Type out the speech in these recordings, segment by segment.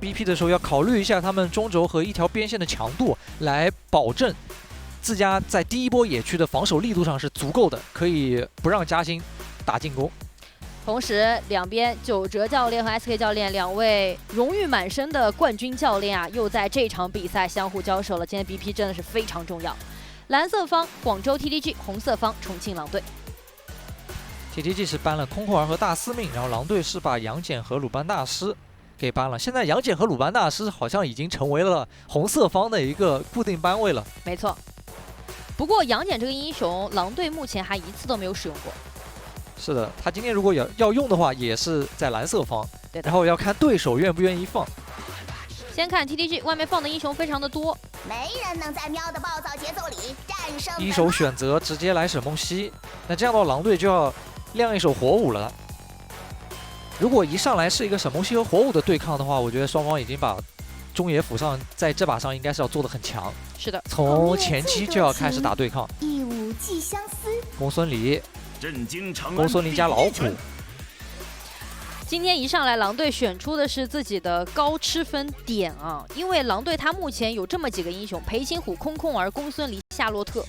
BP 的时候要考虑一下他们中轴和一条边线的强度，来保证自家在第一波野区的防守力度上是足够的，可以不让嘉兴打进攻。同时，两边九哲教练和 SK 教练两位荣誉满身的冠军教练啊，又在这场比赛相互交手了。今天 BP 真的是非常重要。蓝色方广州 TTG， 红色方重庆狼队。TTG 是搬了空空儿和大司命，然后狼队是把杨戬和鲁班大师给搬了。现在杨戬和鲁班大师好像已经成为了红色方的一个固定班位了。没错。不过杨戬这个英雄，狼队目前还一次都没有使用过。是的，他今天如果要用的话，也是在蓝色方，对的。然后要看对手愿不愿意放。先看 TTG 外面放的英雄非常的多，没人能在喵的暴躁节奏里战胜。一手选择直接来沈梦溪，那这样的话狼队就要亮一手火舞了。如果一上来是一个沈梦溪和火舞的对抗的话，我觉得双方已经把中野府上在这把上应该是要做得很强。是的，从前期就要开始打对抗。一舞既相思，公孙离，震惊长安公孙离加老虎。今天一上来，狼队选出的是自己的高吃分点啊，因为狼队他目前有这么几个英雄：裴擒虎、空空儿、公孙离、夏洛特，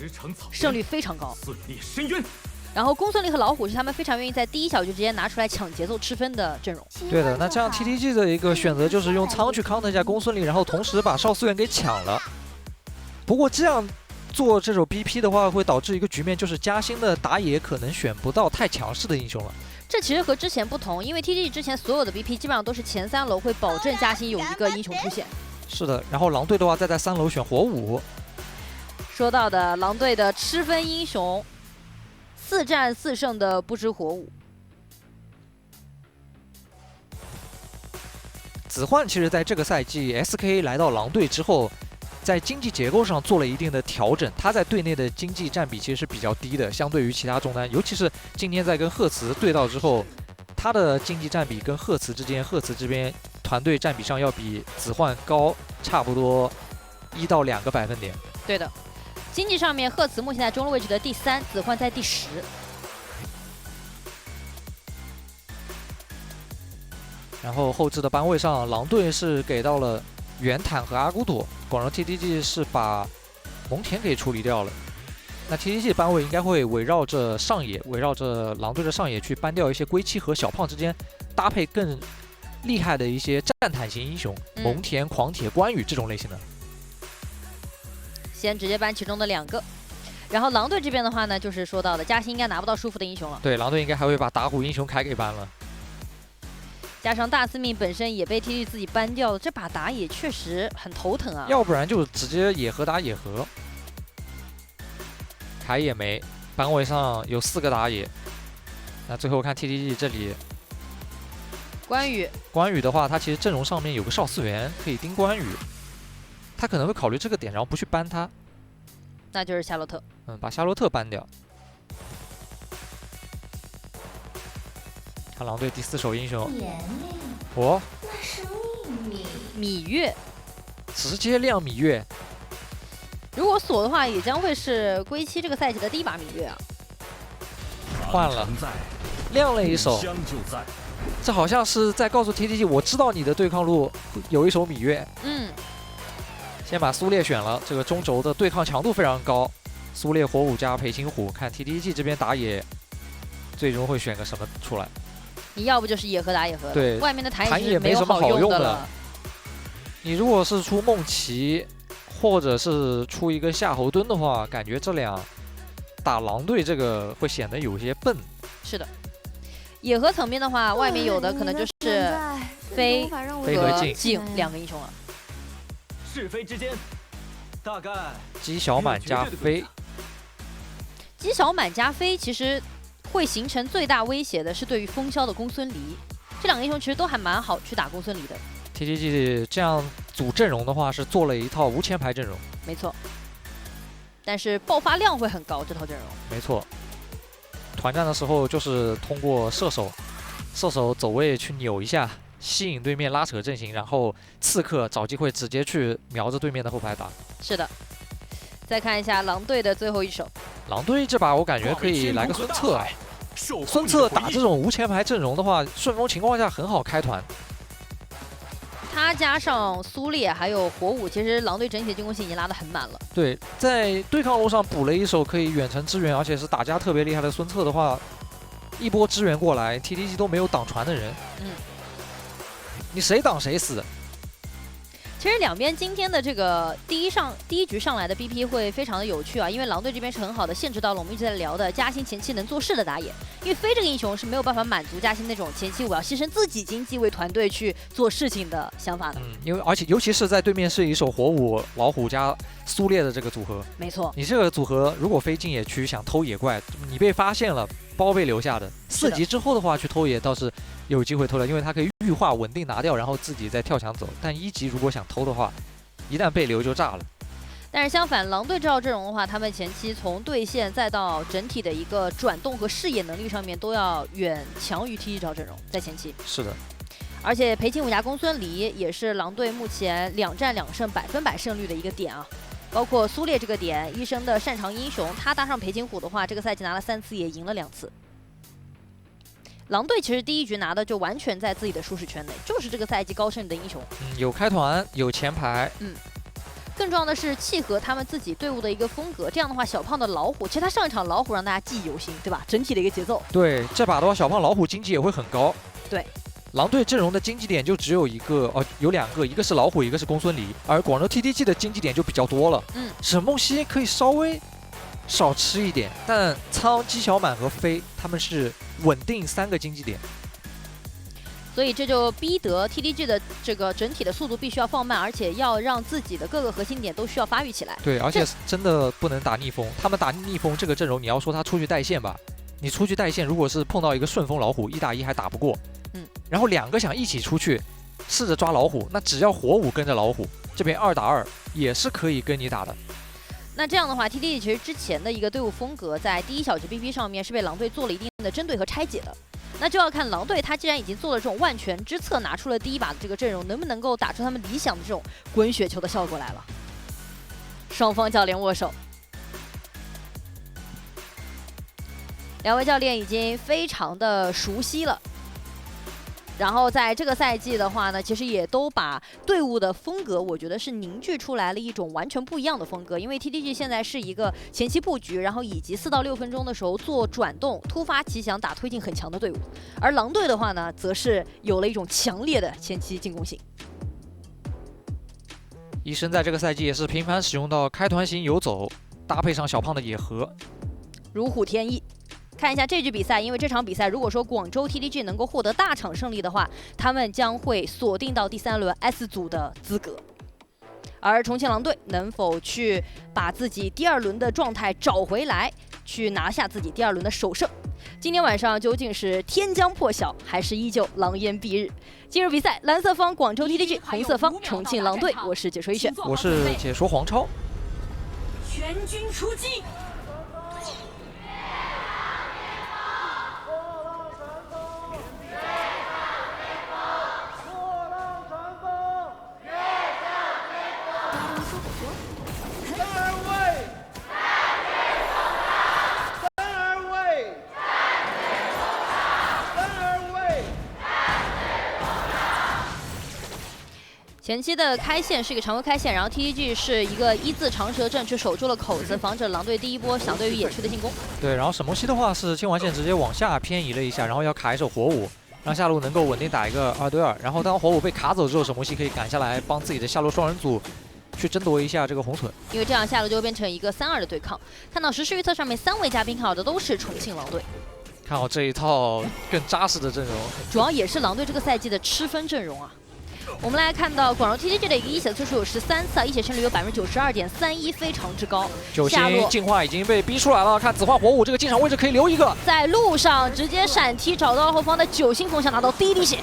胜率非常高。肆虐深渊。然后公孙离和老虎是他们非常愿意在第一小局直接拿出来抢节奏吃分的阵容。对的，那这样 TTG 的一个选择就是用仓去 counter 一下公孙离，然后同时把少思源给抢了。不过这样做这手 BP 的话，会导致一个局面，就是嘉兴的打野可能选不到太强势的英雄了。这其实和之前不同，因为 TTG 之前所有的 BP 基本上都是前3楼会保证嘉兴有一个英雄出现。是的，然后狼队的话再在3楼选火舞。说到的狼队的吃分英雄，4战4胜的不知火舞。子焕其实在这个赛季 SK 来到狼队之后，在经济结构上做了一定的调整，他在队内的经济占比其实是比较低的，相对于其他中单，尤其是今天在跟赫茨对到之后，他的经济占比跟赫茨之间，赫茨这边团队占比上要比子焕高差不多1到2个百分点。对的，经济上面赫茨目前在中路位置的第3，子焕在第10。然后后置的班位上，狼队是给到了袁坦和阿古朵，广州 TTG 是把蒙恬给处理掉了。那 TTG 班位应该会围绕着上野，围绕着狼队的上野去搬掉一些龟七和小胖之间搭配更厉害的一些战坦型英雄，蒙恬、狂铁、关羽这种类型的。先直接搬其中的2个。然后狼队这边的话呢，就是说到的嘉兴应该拿不到舒服的英雄了。对，狼队应该还会把打虎英雄凯给搬了。加上大司命本身也被 TTG 自己搬掉了，这把打野确实很头疼啊。要不然就直接野合打野合。凯也没，班位上有4个打野。那最后看 TTG 这里，关羽的话，他其实阵容上面有个少思源可以盯关羽，他可能会考虑这个点，然后不去搬他。那就是夏洛特。把夏洛特搬掉。看狼队第4手英雄，那是秘密。芈月，直接亮芈月。如果锁的话，也将会是归期这个赛季的第一把芈月啊。换了，亮了一手。这好像是在告诉 TTG， 我知道你的对抗路有一手芈月。先把苏烈选了，这个中轴的对抗强度非常高。苏烈、火舞加裴擒虎，看 TTG 这边打野，最终会选个什么出来？你要不就是野合打野合，对，外面的谭也没什么好用的了。你如果是出梦奇，或者是出一个夏侯惇的话，感觉这俩打狼队这个会显得有些笨。是的，野合层面的话，外面有的可能就是飞和镜2个英雄了。是非之间，大概姬小满加飞，姬小满加飞其实会形成最大威胁的是对于风萧的公孙离，这2个英雄其实都还蛮好去打公孙离的。TTG 这样组阵容的话，是做了一套无前排阵容，没错。但是爆发量会很高，这套阵容。没错。团战的时候就是通过射手走位去扭一下，吸引对面拉扯阵型，然后刺客找机会直接去瞄着对面的后排打。是的。再看一下狼队的最后一手。狼队这把我感觉可以来个孙策啊。孙策打这种无前排阵容的话，顺风情况下很好开团。他他加上苏烈还有火舞，其实狼队整体的进攻性已经拉得很满了。对，在对抗路上补了一手可以远程支援，而且是打架特别厉害的孙策的话，一波支援过来 ，TTG 都没有挡船的人，你谁挡谁死。其实两边今天的这个第一局上来的 BP 会非常的有趣啊，因为狼队这边是很好的限制到了我们一直在聊的嘉欣前期能做事的打野，因为飞这个英雄是没有办法满足嘉欣那种前期我要牺牲自己经济为团队去做事情的想法的。因为而且尤其是在对面是一手火舞老虎加苏烈的这个组合，没错，你这个组合如果飞进野区想偷野怪，你被发现了，包被留下的。4级之后的话去偷野倒是有机会偷的，因为它可以预化稳定拿掉，然后自己再跳墙走。但1级如果想偷的话，一旦被留就炸了。但是相反，狼队这套阵容的话，他们前期从对线再到整体的一个转动和视野能力上面，都要远强于 TTG 这套阵容在前期。是的，而且裴擒武家公孙离也是狼队目前2战2胜100%胜率的一个点啊。包括苏烈这个点，医生的擅长英雄，他搭上裴擒虎的话，这个赛季拿了3次，也赢了2次。狼队其实第一局拿的就完全在自己的舒适圈内，就是这个赛季高胜率的英雄。有开团，有前排。更重要的是契合他们自己队伍的一个风格。这样的话，小胖的老虎，其实他上一场老虎让大家记忆犹新，对吧？整体的一个节奏。对，这把的话，小胖老虎经济也会很高。对。狼队阵容的经济点就只有一个，有2个，一个是老虎，一个是公孙离，而广州 TTG 的经济点就比较多了。沈梦溪可以稍微少吃一点，但苍、姬小满和飞他们是稳定3个经济点，所以这就逼得 TTG 的这个整体的速度必须要放慢，而且要让自己的各个核心点都需要发育起来。对，而且真的不能打逆风。他们打逆风这个阵容，你要说他出去带线吧，你出去带线，如果是碰到一个顺风老虎，1打1还打不过。然后2个想一起出去试着抓老虎，那只要火舞跟着老虎，这边2打2也是可以跟你打的。那这样的话 ，TTG 其实之前的一个队伍风格在第一小局 BP 上面是被狼队做了一定的针对和拆解的。那就要看狼队他既然已经做了这种万全之策，拿出了第一把的这个阵容，能不能够打出他们理想的这种滚雪球的效果来了。双方教练握手，两位教练已经非常的熟悉了。然后在这个赛季的话呢，其实也都把队伍的风格，我觉得是凝聚出来了一种完全不一样的风格。因为 TTG 现在是一个前期布局，然后以及4到6分钟的时候做转动、突发奇想、打推进很强的队伍。而狼队的话呢，则是有了一种强烈的前期进攻性。医生在这个赛季也是频繁使用到开团型游走，搭配上小胖的野合，如虎添翼。看一下这局比赛，因为这场比赛如果说广州 TTG 能够获得大场胜利的话，他们将会锁定到第3轮 S 组的资格。而重庆狼队能否去把自己第2轮的状态找回来，去拿下自己第2轮的首胜？今天晚上究竟是天将破晓，还是依旧狼烟蔽日？今日比赛，蓝色方广州 TTG， 红色方重庆狼队。我是解说一选，我是解说黄超。全军出击！前期的开线是一个常规开线，然后 TTG 是一个1字长蛇阵去守住了口子，防止狼队第一波想对于野区的进攻。对，然后沈梦溪的话是清完线直接往下偏移了一下，然后要卡一手火舞，让下路能够稳定打一个2对2。然后当火舞被卡走之后，沈梦溪可以赶下来帮自己的下路双人组去争夺一下这个红隼，因为这样下路就会变成一个3-2的对抗。看到实时预测上面3位嘉宾看好的都是重庆狼队，看好这一套更扎实的阵容，主要也是狼队这个赛季的吃分阵容啊。我们来看到广州 TTG 的一个一血次数有13次啊，一血胜率有92.31%，非常之高。9星进化已经被逼出来了，看紫化火舞这个进场位置可以留一个，在路上直接闪踢找到后方的9星风，想拿到第一滴血。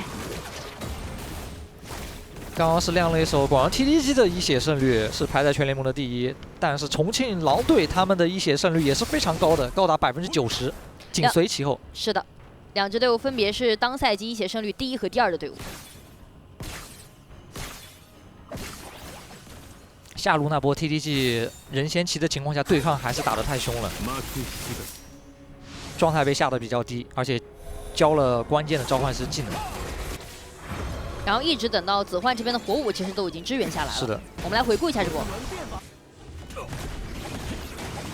刚刚是亮了一手广州 TTG 的一血胜率是排在全联盟的第1，但是重庆狼队他们的一血胜率也是非常高的，高达90%，紧随其后。是的，两支队伍分别是当赛季一血胜率第1和第2的队伍。下路那波 TTG 人先齐的情况下，对抗还是打得太凶了，状态被下得比较低，而且交了关键的召唤师技能。然后一直等到子焕这边的火舞其实都已经支援下来了。是的，我们来回顾一下这波。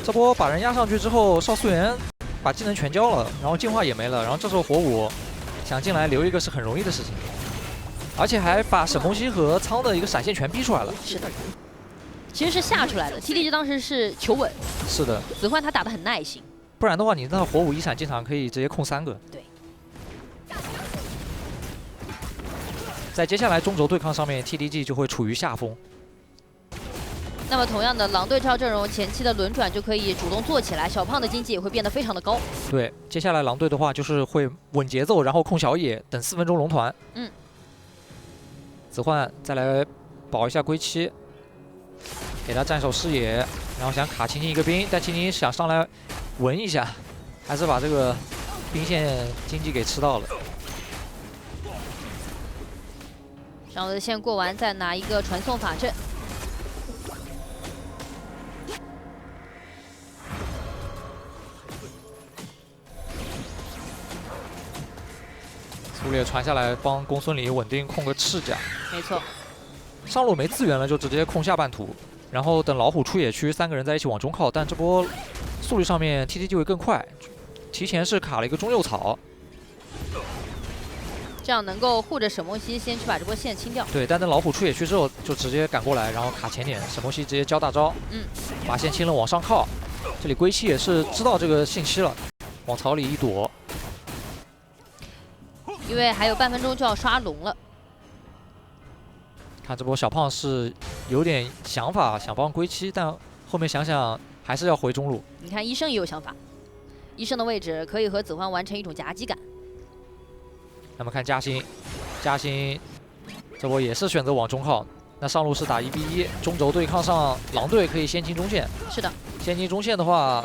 这波把人压上去之后，少素媛把技能全交了，然后进化也没了，然后这时候火舞想进来留一个是很容易的事情，而且还把沈梦溪和苍的一个闪现全逼出来了。是的，其实是吓出来的。TDG 当时是求稳，是的，子焕他打得很耐心，不然的话你那火舞一闪进场可以直接控3个。对。在接下来中轴对抗上面 ，TDG 就会处于下风。那么同样的，狼队这套阵容前期的轮转就可以主动做起来，小胖的经济也会变得非常的高。对，接下来狼队的话就是会稳节奏，然后控小野，等4分钟龙团。子焕再来保一下归期，给他站手视野，然后想卡青青一个兵，但青青想上来闻一下，还是把这个兵线经济给吃到了。上路的线过完，再拿一个传送法阵。苏烈传下来帮公孙离稳定控个赤甲。没错，上路没资源了就直接控下半图，然后等老虎出野区，3个人在一起往中靠。但这波速率上面 TTG 会更快，提前是卡了一个中右草，这样能够护着沈梦溪先去把这波线清掉。对，但等老虎出野区之后就直接赶过来，然后卡前点，沈梦溪直接交大招，把线清了往上靠。这里归期也是知道这个信息了，往草里一躲。因为还有半分钟就要刷龙了。看这波小胖是有点想法，想帮归期，但后面想想还是要回中路。你看医生也有想法，医生的位置可以和子焕完成一种夹击感。那么看嘉欣，嘉欣这波也是选择往中靠。那上路是打1v1，中轴对抗上狼队可以先清中线。是的，先清中线的话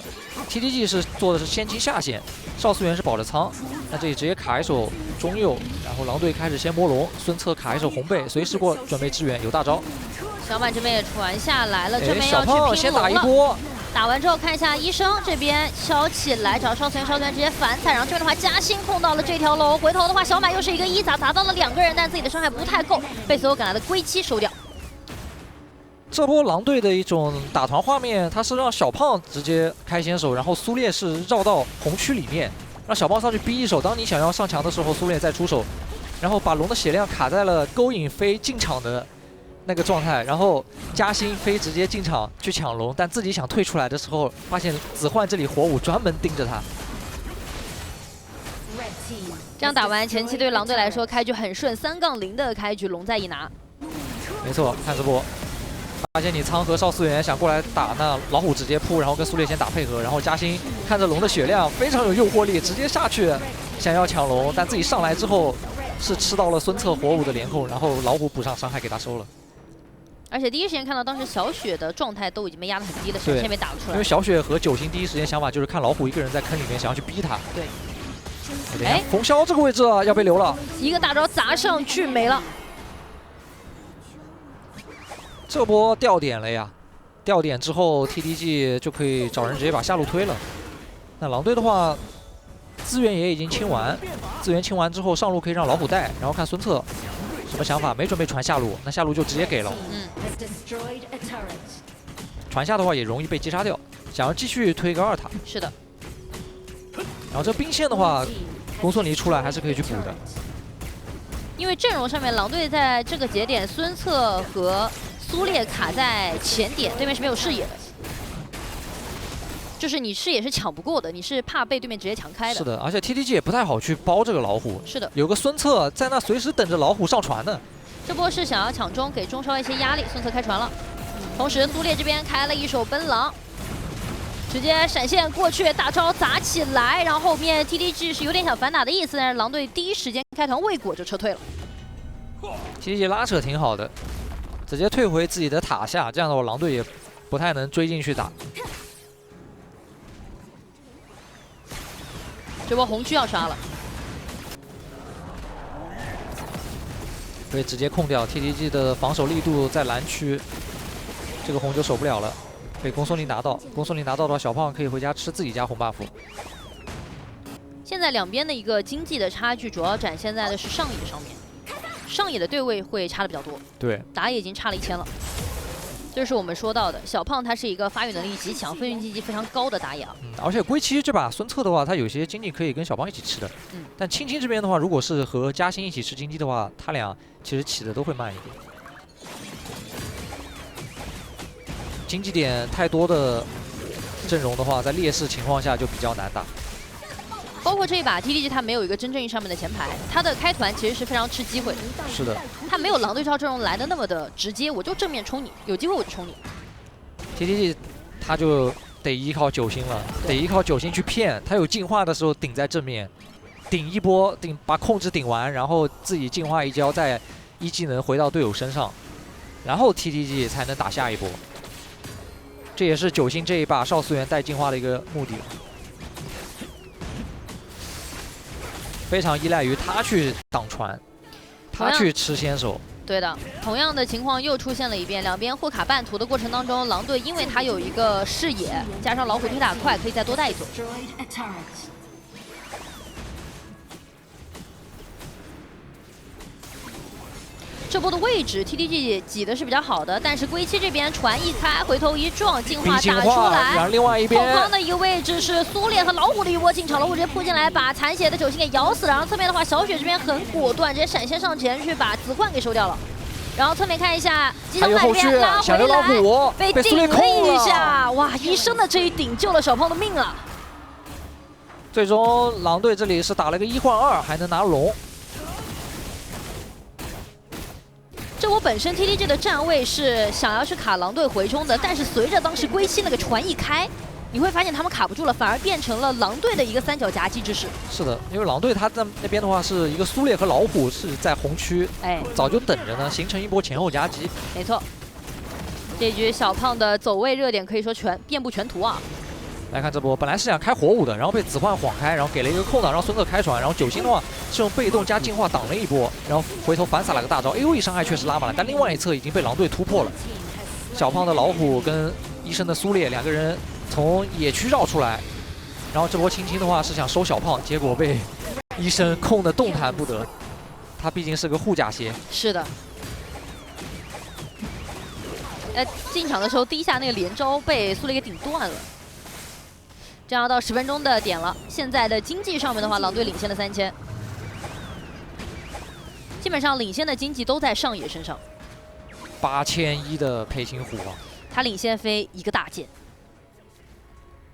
，TTG 是做的是先清下线，少素媛是保着仓。那这里直接卡一手中右，然后狼队开始先摸龙，孙策卡一手红贝，随时过准备支援，有大招。小满这边也传下来了，这边要小胖去拼先打龙了。一波，打完之后看一下医生这边消起来找少素媛，少素媛直接反踩，然后这边的话嘉欣控到了这条龙，回头的话小满又是一个一砸砸到了2个人，但自己的伤害不太够，被所有赶来的归期收掉。这波狼队的一种打团画面，他是让小胖直接开先手，然后苏烈是绕到红区里面，让小胖上去逼一手。当你想要上墙的时候，苏烈再出手，然后把龙的血量卡在了勾引飞进场的那个状态，然后嘉欣飞直接进场去抢龙，但自己想退出来的时候，发现子焕这里火舞专门盯着他。这样打完前期对狼队来说开局很顺，3-0的开局，龙再一拿。没错，看这波。发现你苍和少素媛想过来打，那老虎直接扑，然后跟苏烈先打配合，然后嘉欣看着龙的血量非常有诱惑力，直接下去想要抢龙，但自己上来之后是吃到了孙策火舞的连控，然后老虎补上伤害给他收了。而且第一时间看到当时小雪的状态都已经被压得很低了，闪现被打了出来。因为小雪和九星第一时间想法就是看老虎一个人在坑里面，想要去逼他。对。哎，冯潇这个位置要被留了，一个大招砸上去没了。这波掉点了呀，掉点之后 TDG 就可以找人直接把下路推了。那狼队的话，资源也已经清完，资源清完之后上路可以让老虎带，然后看孙策什么想法，没准备传下路，那下路就直接给了。传下的话也容易被击杀掉，想要继续推个2塔。是的。然后这兵线的话，公孙离出来还是可以去补的。因为阵容上面狼队在这个节点，孙策和苏烈卡在前点，对面是没有视野的，就是你视野是抢不过的，你是怕被对面直接强开的。是的，而且 TTG 也不太好去包这个老虎。是的，有个孙策在那随时等着老虎上船呢。这波是想要抢中，给中稍一些压力，孙策开船了。同时苏烈这边开了一手奔狼，直接闪现过去，大招砸起来，然后后面 TTG 是有点想反打的意思，但是狼队第一时间开团未果就撤退了。TTG 拉扯挺好的。直接退回自己的塔下，这样的话狼队也不太能追进去打。这波红区要杀了，可以直接控掉 TTG 的防守力度在蓝区，这个红就守不了了，被公孙离拿到。公孙离拿到的话，小胖可以回家吃自己家红 buff。现在两边的一个经济的差距主要展现在的是上野上面。上野的对位会差的比较多，对，打野已经差了1000了。这是我们说到的小胖，他是一个发育能力极强、分运经济非常高的打野啊。而且归期这把孙策的话，他有些经济可以跟小胖一起吃的。但青青这边的话，如果是和嘉欣一起吃经济的话，他俩其实起的都会慢一点。经济点太多的阵容的话，在劣势情况下就比较难打。包括这一把 TDG 他没有一个真正意义上面的前排，他的开团其实是非常吃机会的。是的，他没有狼对招阵容来的那么的直接，我就正面冲你，有机会我就冲你。TDG 他就得依靠9星了，得依靠9星去骗。他有进化的时候顶在正面，顶一波，把控制顶完，然后自己进化一交，再一技能回到队友身上，然后 TDG 才能打下一波。这也是9星这一把少司源带进化的一个目的。非常依赖于他去挡船，他去吃先手。对的，同样的情况又出现了一遍，两边互卡半途的过程当中，狼队因为他有一个视野，加上老虎推打快，可以再多带一组。这波的位置 TDG 挤的是比较好的，但是归期这边船一开，回头一撞，进化打出来。然后另外一边后方的一个位置是苏烈和老虎的一波进场，老虎直接扑进来，把残血的9星给咬死了。然后侧面的话，小雪这边很果断，直接闪现上前去把子冠给收掉了。然后侧面看一下，机动那边拉回来，被顶了一下，哇！医生的这一顶救了小胖的命啊！最终狼队这里是打了个1换2，还能拿龙。这波本身 TDG 的站位是想要去卡狼队回冲的，但是随着当时归期那个船一开，你会发现他们卡不住了，反而变成了狼队的一个3角夹击之势。是的，因为狼队他在那边的话是一个苏烈和老虎是在红区，早就等着呢，形成一波前后夹击。没错，这局小胖的走位热点可以说遍布全图啊。来看这波，本来是想开火舞的，然后被子焕晃开，然后给了一个空档让孙策开船，然后9星的话是用被动加进化挡了一波，然后回头反撒了个大招 ，AoE 伤害确实拉满了，但另外一侧已经被狼队突破了。小胖的老虎跟医生的苏烈两个人从野区绕出来，然后这波青青的话是想收小胖，结果被医生控得动弹不得，他毕竟是个护甲鞋。是的。进场的时候第一下那个连招被苏烈给顶断了。这样到10分钟的点了，现在的经济上面的话，狼队领先了3000，基本上领先的经济都在上野身上。8100的佩青虎啊，他领先飞一个大件。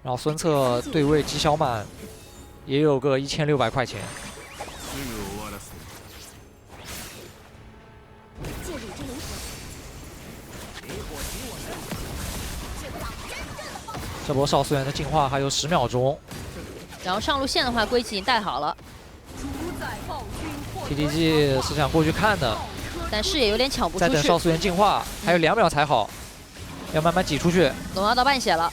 然后孙策对位击小满，也有个1600块钱。这波少司源的进化还有10秒钟，然后上路线的话，归期已经带好了。TDG 是想过去看的，但视野有点抢不出去。在等少司源进化，还有2秒才好，要慢慢挤出去。龙要到半血了。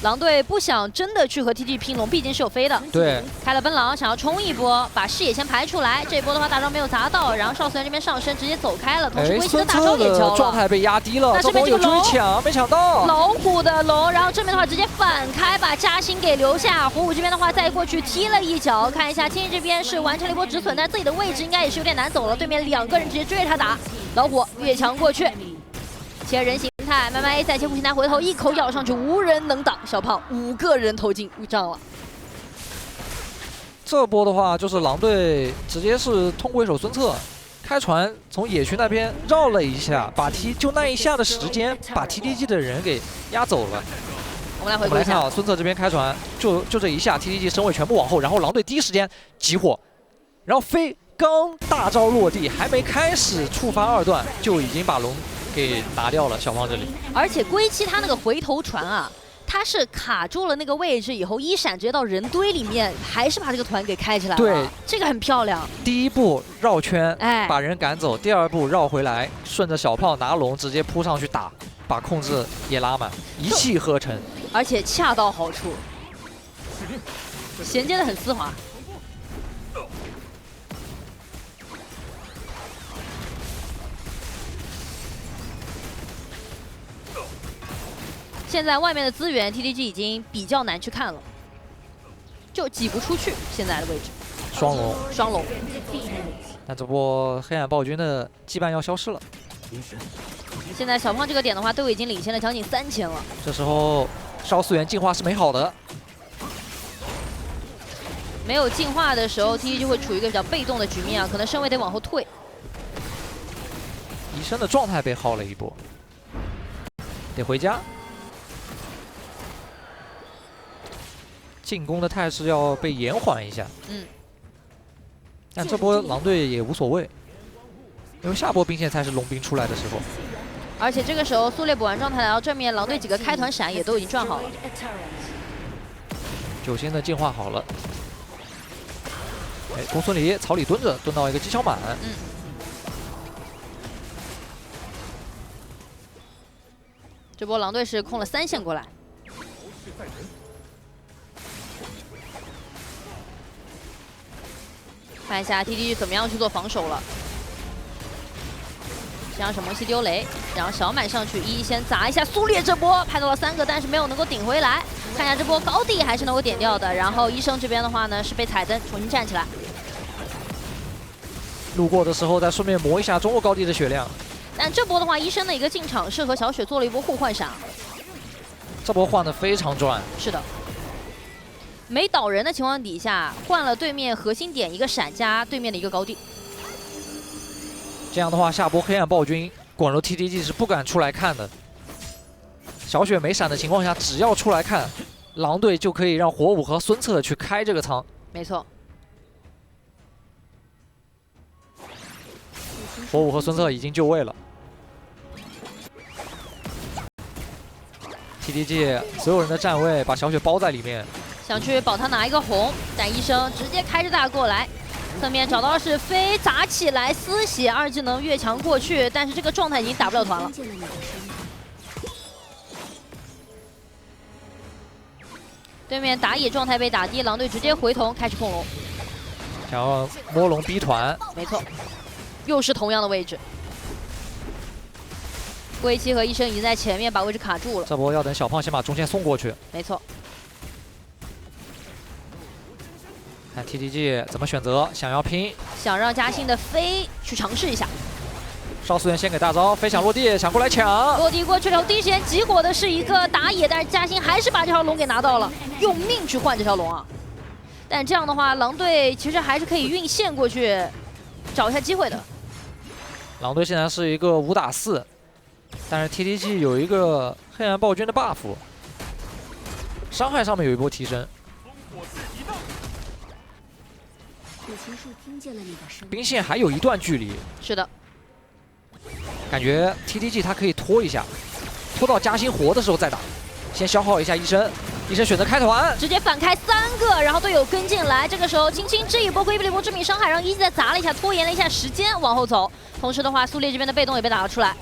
狼队不想真的去和 TDG 拼龙，毕竟是有飞的。对，开了奔狼，想要冲一波，把视野先排出来。这一波的话，大招没有砸到，然后少司源这边上身直接走开了，同时归期的大招也交了。状态被压低了，这边有追抢，没抢到。老虎的龙，然后正面的话直接反开，把嘉欣给留下。虎虎这边的话再过去踢了一脚，看一下青青这边是完成了一波止损，但自己的位置应该也是有点难走了。对面2个人直接追着他打，老虎越墙过去。切人形态，慢慢 A 再切弧形态，回头一口咬上去，无人能挡。小胖5个人投进1丈了。这波的话，就是狼队直接是通过一手孙策开船，从野区那边绕了一下，就那一下的时间，把 TDG 的人给压走了。我们来回顾一下，看啊，孙策这边开船，就这一下 ，TDG 身位全部往后，然后狼队第一时间集火，然后飞刚大招落地，还没开始触发2段，就已经把龙给拿掉了。小胖这里，而且归期他那个回头船啊，他是卡住了那个位置以后，一闪直接到人堆里面，还是把这个团给开起来了。对，这个很漂亮。第一步绕圈，把人赶走；第2步绕回来，顺着小胖拿龙直接扑上去打，把控制也拉满，一气呵成，而且恰到好处，衔接的很丝滑。现在外面的资源 TDG 已经比较难去看了，就挤不出去现在的位置。双龙。那这波黑暗暴君的羁绊要消失了。现在小胖这个点的话，都已经领先了将近3000了。这时候烧素源进化是美好的，没有进化的时候，TT就会处于一个比较被动的局面啊，可能身位得往后退。医生的状态被耗了一波，得回家。进攻的态势要被延缓一下。但这波狼队也无所谓，因为下波兵线才是龙兵出来的时候。而且这个时候苏烈补完状态来到正面，狼队几个开团闪也都已经转好了。九星的进化好了。哎，公孙离草里蹲着，蹲到一个机枪满。这波狼队是控了3线过来。看一下 TT 怎么样去做防守了。先让沈梦溪丢雷，然后小满上去先砸一下苏烈，这波拍到了3个，但是没有能够顶回来。看一下这波高地还是能够点掉的。然后医生这边的话呢是被彩灯重新站起来。路过的时候再顺便磨一下中路高地的血量。但这波的话，医生的一个进场是和小雪做了一波互换闪。这波换的非常赚。是的。没倒人的情况底下，换了对面核心点一个闪加对面的一个高地。这样的话，下波黑暗暴君广州 TTG 是不敢出来看的。小雪没闪的情况下，只要出来看，狼队就可以让火舞和孙策去开这个仓。没错。火舞和孙策已经就位了。TTG 所有人的站位把小雪包在里面。想去保他拿一个红，但医生直接开着大过来，侧面找到的是飞砸起来丝血2技能越墙过去，但是这个状态已经打不了团了。对面打野状态被打低，狼队直接回头开始控龙，想要摸龙逼团。没错，又是同样的位置。魏七和医生已经在前面把位置卡住了，这波要等小胖先把中线送过去。没错。看 TTG 怎么选择，想要拼，想让嘉欣的飞去尝试一下。少素媛先给大招，飞翔落地，想过来抢，落地过去了，第一时间集火的是一个打野，但是嘉欣还是把这条龙给拿到了，用命去换这条龙啊！但这样的话，狼队其实还是可以运线过去找一下机会的。狼队现在是一个5打4，但是 TTG 有一个黑暗暴君的 buff， 伤害上面有一波提升。兵线还有一段距离，是的，感觉 TTG 他可以拖一下，拖到嘉欣活的时候再打，先消耗一下医生。医生选择开团，直接反开3个，然后队友跟进来。这个时候青青这一波规避了一波致命伤害，让一再砸了一下，拖延了一下时间往后走。同时的话，苏烈这边的被动也被打了出来。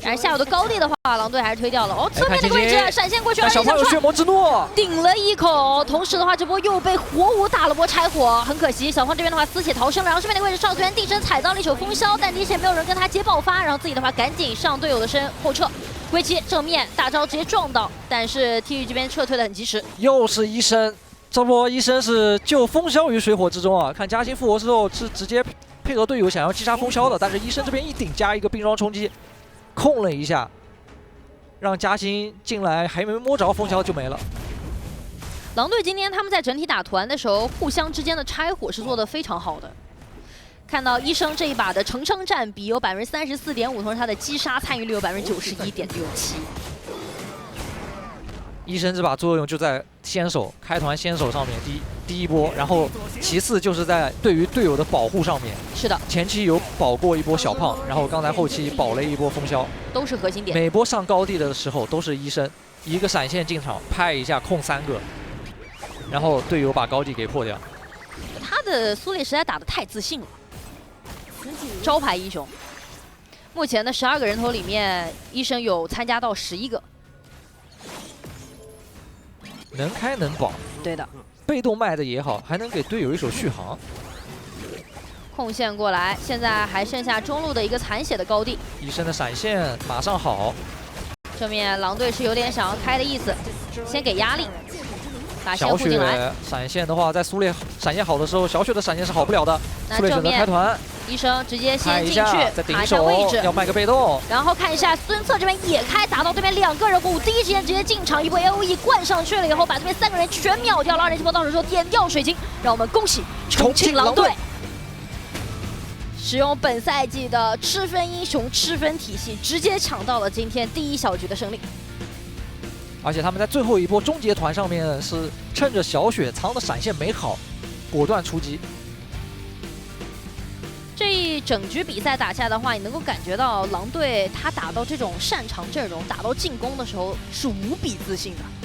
然而下游的高地的话，狼队还是推掉了。哦，侧面那个位置闪现过去，小胖有血魔之怒，顶了一口。同时的话，这波又被火舞打了波拆火，很可惜。小胖这边的话丝血逃生了，然后这边那个位置少虽然地神踩到了一手风萧，但底线没有人跟他接爆发，然后自己的话赶紧上队友的身后撤。归期正面大招直接撞到，但是 TT 这边撤退的很及时。又是医生，这波医生是救风萧于水火之中啊！看嘉欣复活之后是直接配合队友想要击杀风萧的，但是医生这边一顶加一个冰霜冲击，控了一下，让嘉欣进来还没摸着风萧就没了。狼队今天他们在整体打团的时候，互相之间的拆火是做得非常好的。看到医生这一把的成伤占比有34.5%，同时他的击杀参与率有91.67%。医生这把作用就在先手开团先手上面第一波，然后其次就是在对于队友的保护上面。是的，前期有保过一波小胖，然后刚才后期保了一波风萧，都是核心点。每波上高地的时候都是医生一个闪现进场拍一下控3个，然后队友把高地给破掉。他的苏烈实在打得太自信了。招牌英雄，目前的12个人头里面，医生有参加到11个，能开能保。对的，被动卖的也好，还能给队友一手续航。控线过来，现在还剩下中路的一个残血的高地。医生的闪现马上好，正面狼队是有点想要开的意思，先给压力。把先小护进来。雪闪现的话，在苏烈闪现好的时候，小雪的闪现是好不了的。那苏烈选择开正面团，医生直接看一先进去下，在顶卡一下手位置，要卖个被动。然后看一下孙策这边也开，打到对面2个人物，第一时间直接进场，一波 AOE 灌上去了以后，把这边3个人全秒掉了。2人气波到手之后点掉水晶，让我们恭喜重庆狼队。使用本赛季的吃分英雄吃分体系，直接抢到了今天第1小局的胜利。而且他们在最后一波终结团上面是趁着小雪藏的闪现没好，果断出击。这一整局比赛打下的话，你能够感觉到狼队他打到这种擅长阵容、打到进攻的时候是无比自信的。